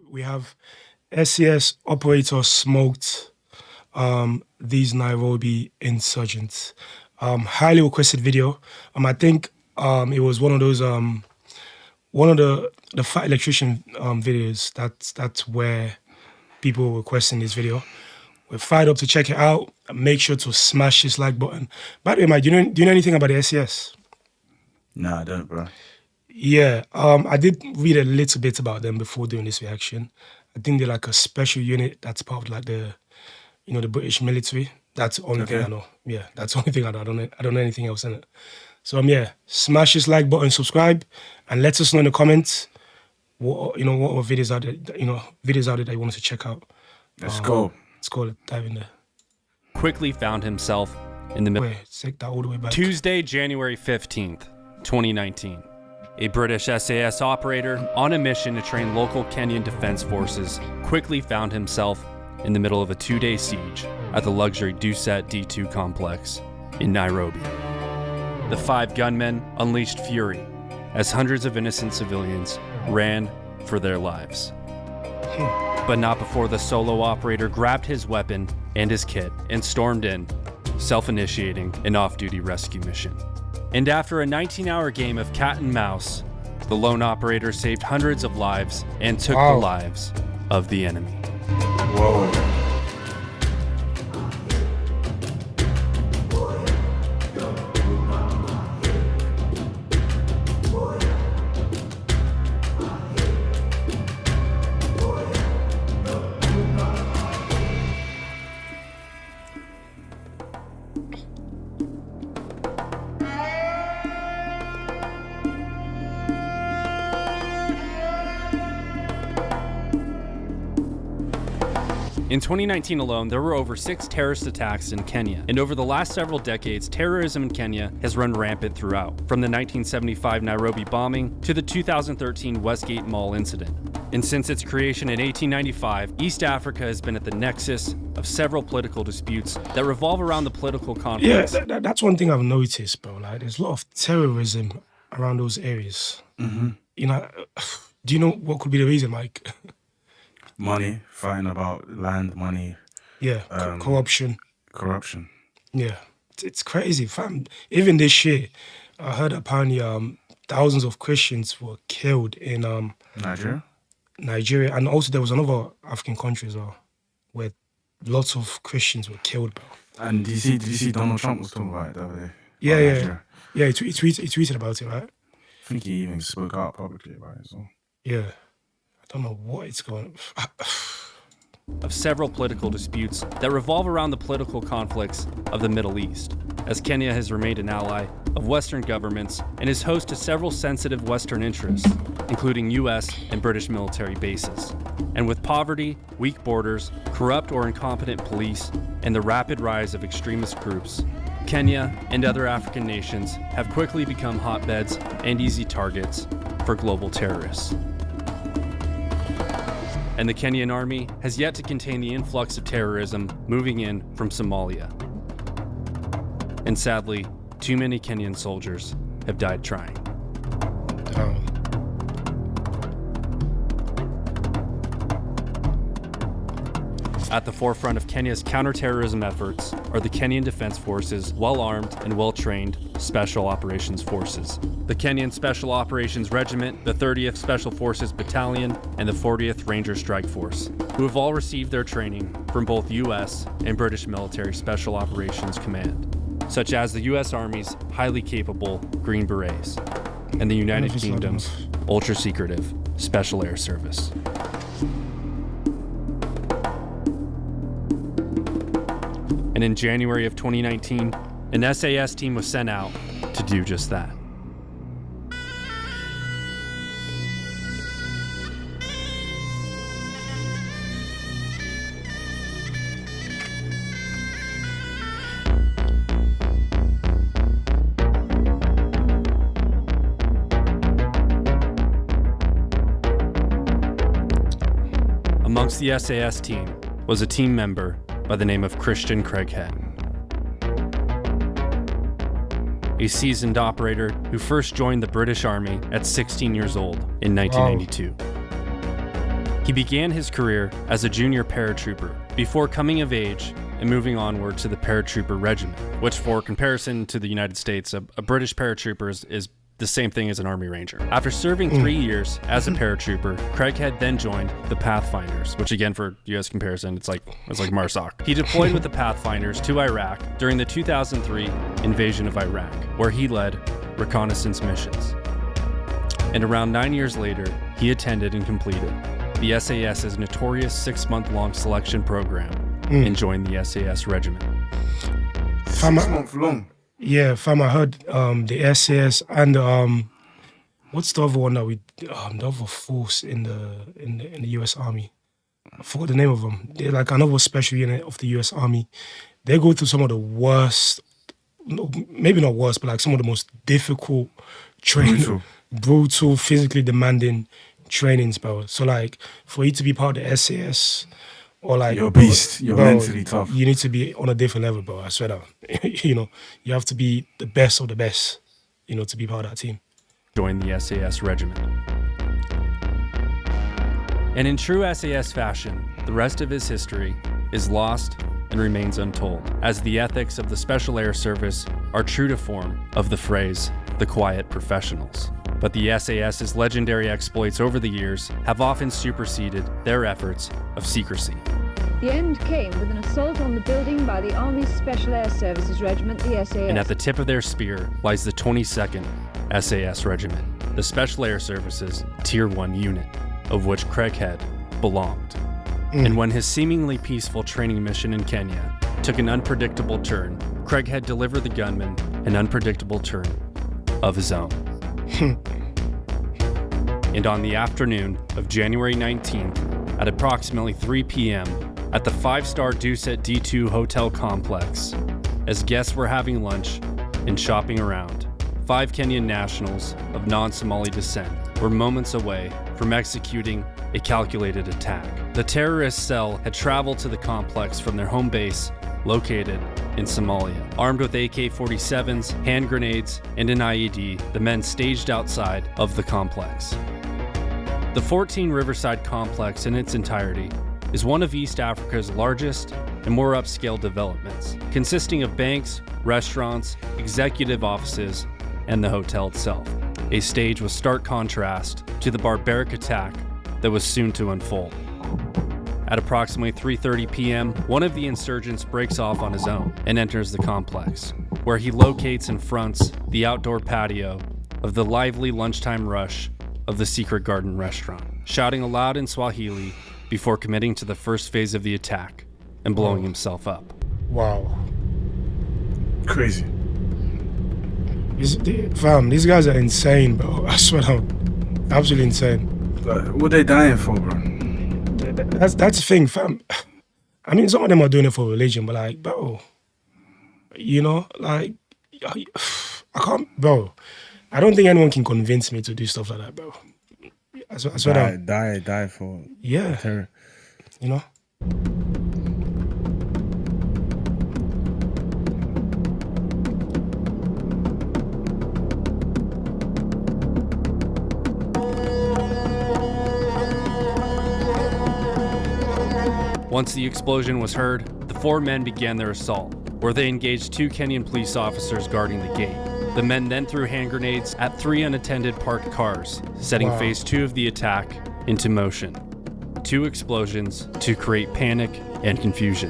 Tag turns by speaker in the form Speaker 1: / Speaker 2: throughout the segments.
Speaker 1: We have SAS operator smoked these Nairobi insurgents. Highly requested video. I think it was one of those one of the fat electrician videos. That's where people were requesting this video. We're fired up to check it out. Make sure to smash this like button. By the way, Mike, do you know anything about the SAS?
Speaker 2: No, I don't, bro.
Speaker 1: Yeah, I did read a little bit about them before doing this reaction. I think they're like a special unit that's part of like the British military. That's the only thing I know. Yeah, that's the only thing I know. I don't know anything else in it. So yeah, smash this like button, subscribe, and let us know in the comments what videos out there, videos out there that you wanted to check out.
Speaker 2: Let's go.
Speaker 1: Let's go. Dive in there.
Speaker 3: Quickly found himself in the middle.
Speaker 1: Wait, take that all the way back.
Speaker 3: Tuesday, January 15th, 2019. A British SAS operator on a mission to train local Kenyan defense forces quickly found himself in the middle of a 2-day siege at the luxury Duset D2 complex in Nairobi. The 5 gunmen unleashed fury as hundreds of innocent civilians ran for their lives. But not before the solo operator grabbed his weapon and his kit and stormed in, self-initiating an off-duty rescue mission. And after a 19-hour game of cat and mouse, the lone operator saved hundreds of lives and took the lives of the enemy.
Speaker 2: Whoa.
Speaker 3: In 2019 alone, there were over 6 terrorist attacks in Kenya, and over the last several decades, terrorism in Kenya has run rampant throughout, from the 1975 Nairobi bombing to the 2013 Westgate Mall incident. And since its creation in 1895, East Africa has been at the nexus of several political disputes that revolve around the political conflicts.
Speaker 1: Yeah, that's one thing I've noticed, bro. Like, there's a lot of terrorism around those areas.
Speaker 2: Mm-hmm.
Speaker 1: Do you know what could be the reason, Mike?
Speaker 2: Money, fighting about land, money.
Speaker 1: Yeah, corruption.
Speaker 2: Corruption.
Speaker 1: Yeah, it's crazy, fam. Even this year, I heard apparently thousands of Christians were killed in Nigeria, and also there was another African country as well, where lots of Christians were killed, bro.
Speaker 2: And did you see Donald Trump was talking about it the other day?
Speaker 1: Yeah. He tweeted about it, right?
Speaker 2: I think he even spoke out publicly about it. So.
Speaker 1: Yeah. I don't know what it's going
Speaker 3: of several political disputes that revolve around the political conflicts of the Middle East, as Kenya has remained an ally of Western governments and is host to several sensitive Western interests, including US and British military bases. And with poverty, weak borders, corrupt or incompetent police, and the rapid rise of extremist groups, Kenya and other African nations have quickly become hotbeds and easy targets for global terrorists. And the Kenyan army has yet to contain the influx of terrorism moving in from Somalia. And sadly, too many Kenyan soldiers have died trying. At the forefront of Kenya's counterterrorism efforts are the Kenyan Defense Forces' well-armed and well-trained Special Operations Forces. The Kenyan Special Operations Regiment, the 30th Special Forces Battalion, and the 40th Ranger Strike Force, who have all received their training from both U.S. and British Military Special Operations Command, such as the U.S. Army's highly capable Green Berets and the United Kingdom's ultra-secretive Special Air Service. And in January of 2019, an SAS team was sent out to do just that. Amongst the SAS team was a team member by the name of Christian Craighead, a seasoned operator who first joined the British Army at 16 years old in 1992. He began his career as a junior paratrooper before coming of age and moving onward to the paratrooper regiment, which for comparison to the United States, a British paratrooper is the same thing as an Army Ranger. After serving 3 years as a paratrooper, Craighead then joined the Pathfinders, which again for US comparison, it's like MARSOC. He deployed with the Pathfinders to Iraq during the 2003 invasion of Iraq, where he led reconnaissance missions. And around 9 years later, he attended and completed the SAS's notorious 6-month-long selection program and joined the SAS regiment.
Speaker 2: 6 months long.
Speaker 1: Yeah, fam, I heard the SAS and what's the other one that we the other force in the US Army? I forgot the name of them. They're like another special unit of the US Army. They go through some of the worst, maybe not worst, but like some of the most difficult training, brutal, physically demanding trainings, bro. So like for you to be part of the SAS, or like
Speaker 2: you're a beast. You're
Speaker 1: bro,
Speaker 2: mentally tough.
Speaker 1: You need to be on a different level, bro. I swear that. You know, you have to be the best of the best, you know, to be part of that team.
Speaker 3: Join the SAS regiment. And in true SAS fashion, the rest of his history is lost and remains untold, as the ethics of the Special Air Service are true to form of the phrase, the quiet professionals. But the SAS's legendary exploits over the years have often superseded their efforts of secrecy.
Speaker 4: The end came with an assault on the building by the Army's Special Air Services Regiment, the SAS.
Speaker 3: And at the tip of their spear lies the 22nd SAS Regiment, the Special Air Services Tier 1 unit, of which Craighead belonged. And when his seemingly peaceful training mission in Kenya took an unpredictable turn, Craighead delivered the gunman an unpredictable turn of his own. And on the afternoon of January 19th, at approximately 3 p.m., at the 5-star Duset D2 hotel complex, as guests were having lunch and shopping around, 5 Kenyan nationals of non-Somali descent were moments away from executing a calculated attack. The terrorist cell had traveled to the complex from their home base located in Somalia. Armed with AK-47s, hand grenades, and an IED, the men staged outside of the complex. The 14 Riverside complex in its entirety is one of East Africa's largest and more upscale developments, consisting of banks, restaurants, executive offices, and the hotel itself. A stage with stark contrast to the barbaric attack that was soon to unfold. At approximately 3:30 p.m., one of the insurgents breaks off on his own and enters the complex, where he locates and fronts the outdoor patio of the lively lunchtime rush of the Secret Garden restaurant, shouting aloud in Swahili before committing to the first phase of the attack and blowing himself up.
Speaker 1: Wow.
Speaker 2: Crazy.
Speaker 1: These guys are insane, bro. I swear I'm absolutely insane.
Speaker 2: What they dying for, bro?
Speaker 1: That's the thing, fam. I mean, some of them are doing it for religion, but like, bro, you know, like, I can't, bro. I don't think anyone can convince me to do stuff like that, bro. I swear
Speaker 2: Die for terror.
Speaker 1: You know?
Speaker 3: Once the explosion was heard, the 4 men began their assault, where they engaged 2 Kenyan police officers guarding the gate. The men then threw hand grenades at 3 unattended parked cars, setting phase 2 of the attack into motion. 2 explosions to create panic and confusion.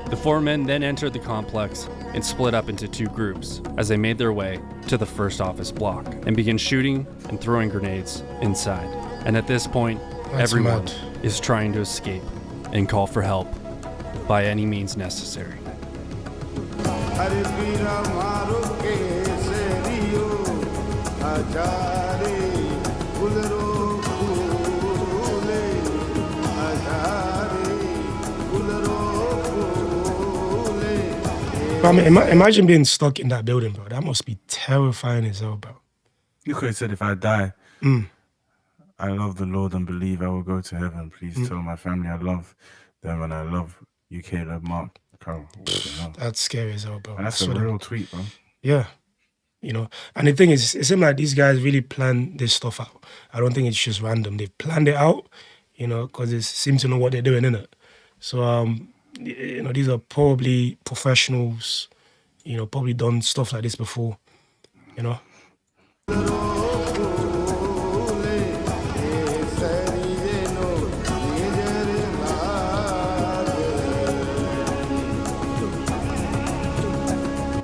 Speaker 3: The 4 men then entered the complex and split up into 2 groups as they made their way to the first office block and began shooting and throwing grenades inside. And at this point, everyone is trying to escape and call for help by any means necessary.
Speaker 1: I mean, imagine being stuck in that building, bro. That must be terrifying as hell, bro.
Speaker 2: You could have said, if I die, I love the Lord and believe I will go to heaven. Please tell my family I love them and I love UK, love Mark.
Speaker 1: That's scary as hell, bro.
Speaker 2: And that's a real tweet, bro.
Speaker 1: Yeah. You know, and the thing is, it seems like these guys really plan this stuff out. I don't think it's just random. They've planned it out. because they seem to know what they're doing, innit? So, these are probably professionals, probably done stuff like this before,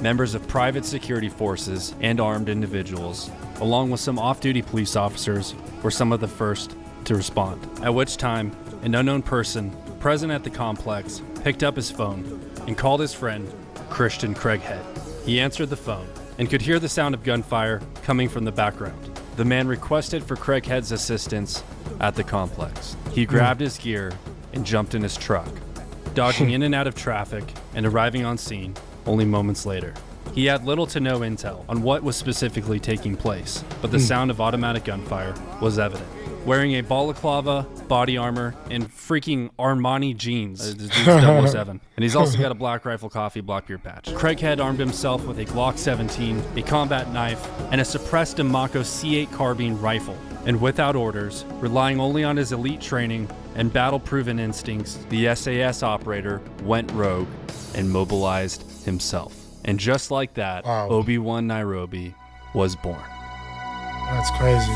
Speaker 3: Members of private security forces and armed individuals, along with some off-duty police officers, were some of the first to respond. At which time, an unknown person present at the complex picked up his phone and called his friend, Christian Craighead. He answered the phone and could hear the sound of gunfire coming from the background. The man requested for Craighead's assistance at the complex. He grabbed his gear and jumped in his truck, dodging in and out of traffic and arriving on scene only moments later. He had little to no intel on what was specifically taking place, but the sound of automatic gunfire was evident. Wearing a balaclava, body armor, and freaking Armani jeans. This dude's 007. And he's also got a black rifle coffee, black beer patch. Craighead armed himself with a Glock 17, a combat knife, and a suppressed Mako C8 carbine rifle. And without orders, relying only on his elite training and battle-proven instincts, the SAS operator went rogue and mobilized himself. And just like that,
Speaker 1: Wow.
Speaker 3: Obi-Wan Nairobi was born.
Speaker 1: That's crazy.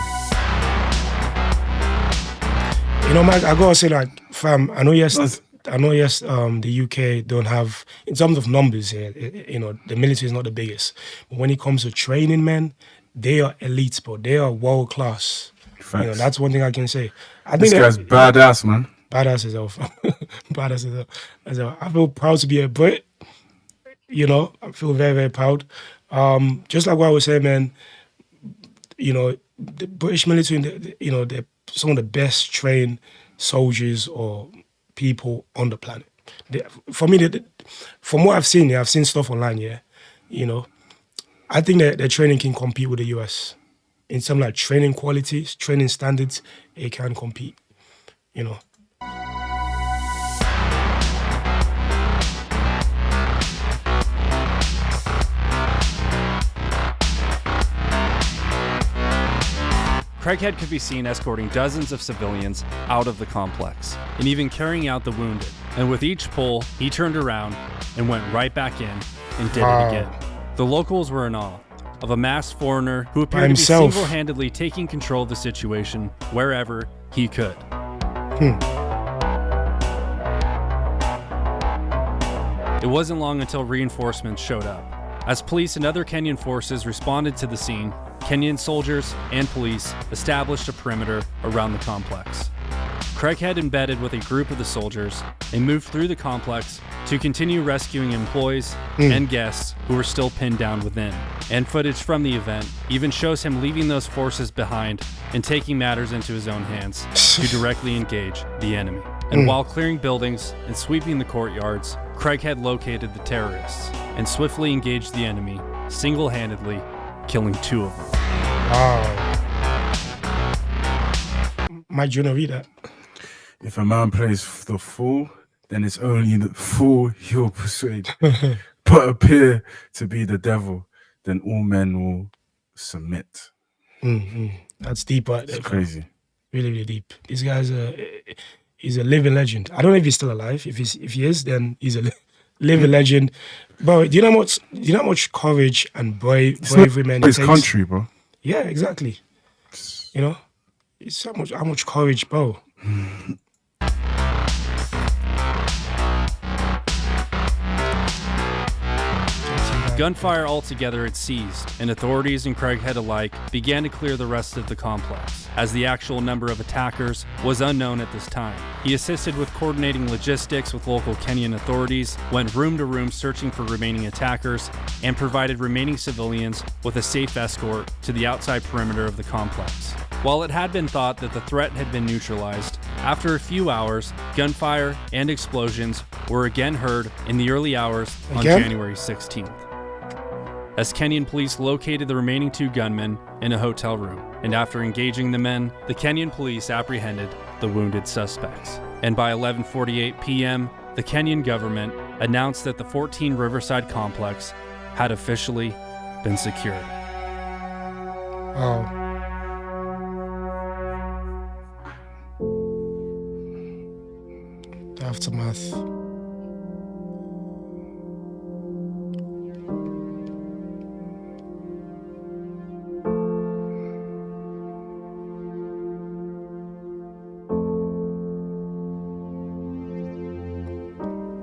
Speaker 1: Mike, I gotta say, like, fam, I know yes, the UK don't have, in terms of numbers here, the military is not the biggest. But when it comes to training, man, they are elites, bro. They are world class.
Speaker 2: Facts.
Speaker 1: That's one thing I can say. I
Speaker 2: This
Speaker 1: think
Speaker 2: guy's badass, man.
Speaker 1: badass as hell, fam. Badass as hell. I feel proud to be a Brit. I feel very, very proud. Just like what I was saying, man, the British military, they're some of the best trained soldiers or people on the planet. For me, from what I've seen stuff online, I think that their training can compete with the US. In some like training qualities, training standards, it can compete,
Speaker 3: Craighead could be seen escorting dozens of civilians out of the complex, and even carrying out the wounded. And with each pull, he turned around and went right back in and did it again. The locals were in awe of a masked foreigner who appeared to be
Speaker 1: himself.
Speaker 3: single-handedly taking control of the situation wherever he could. It wasn't long until reinforcements showed up. As police and other Kenyan forces responded to the scene, Kenyan soldiers and police established a perimeter around the complex. Craighead embedded with a group of the soldiers and moved through the complex to continue rescuing employees and guests who were still pinned down within. And footage from the event even shows him leaving those forces behind and taking matters into his own hands to directly engage the enemy. And while clearing buildings and sweeping the courtyards, Craighead located the terrorists and swiftly engaged the enemy, single-handedly killing 2 of them.
Speaker 1: Wow. Mike, do you want to read that?
Speaker 2: If a man plays the fool, then it's only the fool he will persuade. But appear to be the devil, then all men will submit.
Speaker 1: That's deep, right there.
Speaker 2: It's crazy.
Speaker 1: Really, really deep. This guy's he's a living legend. I don't know if he's still alive. If he is, then he's a living legend. But do you know how much courage and bravery, man, it
Speaker 2: His
Speaker 1: takes?
Speaker 2: country, bro.
Speaker 1: Yeah, exactly. It's how much courage, bro.
Speaker 3: Gunfire altogether had ceased, and authorities and Craighead alike began to clear the rest of the complex, as the actual number of attackers was unknown at this time. He assisted with coordinating logistics with local Kenyan authorities, went room to room searching for remaining attackers, and provided remaining civilians with a safe escort to the outside perimeter of the complex. While it had been thought that the threat had been neutralized, after a few hours, gunfire and explosions were again heard in the early hours on January 16th. As Kenyan police located the remaining 2 gunmen in a hotel room, and after engaging the men, the Kenyan police apprehended the wounded suspects. And by 11:48 p.m., the Kenyan government announced that the 14 Riverside complex had officially been secured.
Speaker 1: Wow. The aftermath.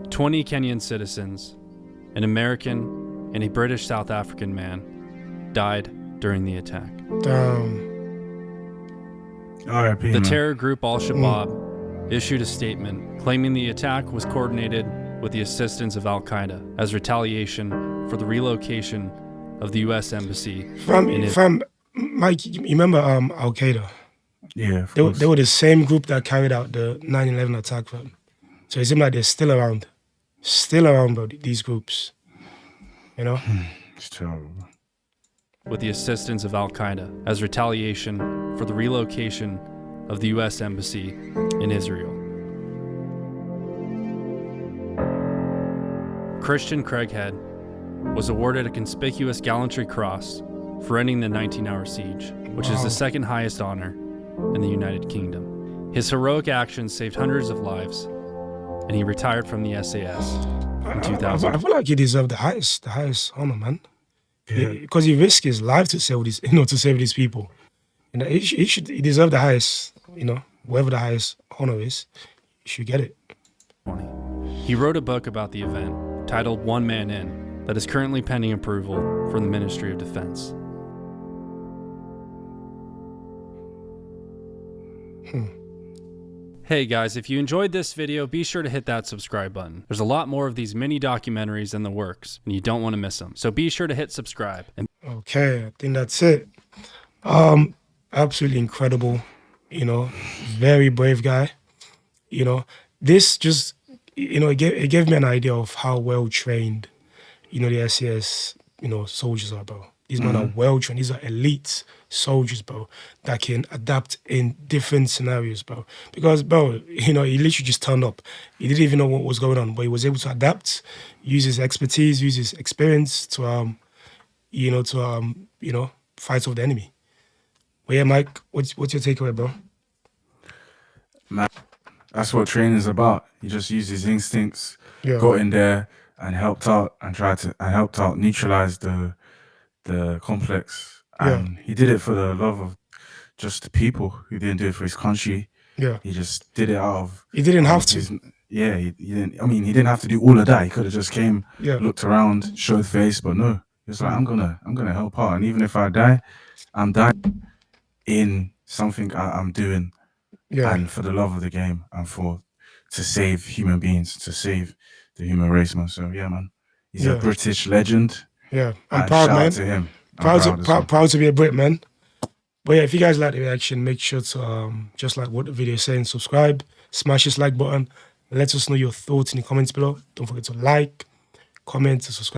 Speaker 3: "20 Kenyan citizens, an American and a British South African man, died during the attack.
Speaker 1: Damn.
Speaker 2: R.I.P.
Speaker 3: The
Speaker 2: man.
Speaker 3: terror group Al-Shabaab issued a statement claiming the attack was coordinated with the assistance of Al-Qaeda as retaliation for the relocation of the U.S. Embassy.
Speaker 1: Fam, Mike, you remember Al-Qaeda?
Speaker 2: Yeah, of
Speaker 1: They
Speaker 2: course.
Speaker 1: were the same group that carried out the 9/11 attack, fam. So it seems like they're still around. Still around, bro, these groups. You know?
Speaker 2: It's terrible.
Speaker 3: With the assistance of Al-Qaeda as retaliation for the relocation of the U.S. Embassy in Israel. Christian Craighead was awarded a conspicuous gallantry cross for ending the 19-hour siege, which is the second highest honor in the United Kingdom. His heroic actions saved hundreds of lives, and he retired from the SAS in 2000.
Speaker 1: I feel like he deserved the highest honor, man.
Speaker 2: Yeah.
Speaker 1: Because he risked his life to save these, to save these people. You know, he deserved the highest, whatever the highest honor is, he should get it.
Speaker 3: He wrote a book about the event titled One Man In that is currently pending approval from the Ministry of Defense. Hey guys, if you enjoyed this video, be sure to hit that subscribe button. There's a lot more of these mini documentaries in the works, and you don't want to miss them. So be sure to hit subscribe. And
Speaker 1: Okay, I think that's it. Absolutely incredible, very brave guy. This just, it gave me an idea of how well trained, the SAS, soldiers are, bro. These men are well trained. These are elite soldiers, bro, that can adapt in different scenarios, bro. Because, bro, he literally just turned up. He didn't even know what was going on, but he was able to adapt, use his expertise, use his experience to, fight off the enemy. But yeah, Mike, what's your takeaway, bro?
Speaker 2: Man, that's what training is about. He just used his instincts,
Speaker 1: Yeah.
Speaker 2: got in there and helped out neutralize the complex. And he did it for the love of just the people. He didn't do it for his country.
Speaker 1: Yeah.
Speaker 2: He just did it out of.
Speaker 1: He didn't have
Speaker 2: of
Speaker 1: to.
Speaker 2: He didn't. I mean, he didn't have to do all of that. He could have just came,
Speaker 1: Yeah.
Speaker 2: looked around, showed face, but no. He was like, I'm gonna help out, and even if I die, I'm dying in something I'm doing,
Speaker 1: Yeah.
Speaker 2: and for the love of the game, and to save human beings, to save the human race, man. So yeah, man, he's a British legend.
Speaker 1: Yeah. I'm
Speaker 2: And
Speaker 1: proud,
Speaker 2: shout
Speaker 1: man.
Speaker 2: out to him. I'm
Speaker 1: Proud to be a Brit, man. But yeah, if you guys like the reaction, make sure to just like what the video is saying, subscribe, smash this like button, let us know your thoughts in the comments below. Don't forget to like, comment, and subscribe.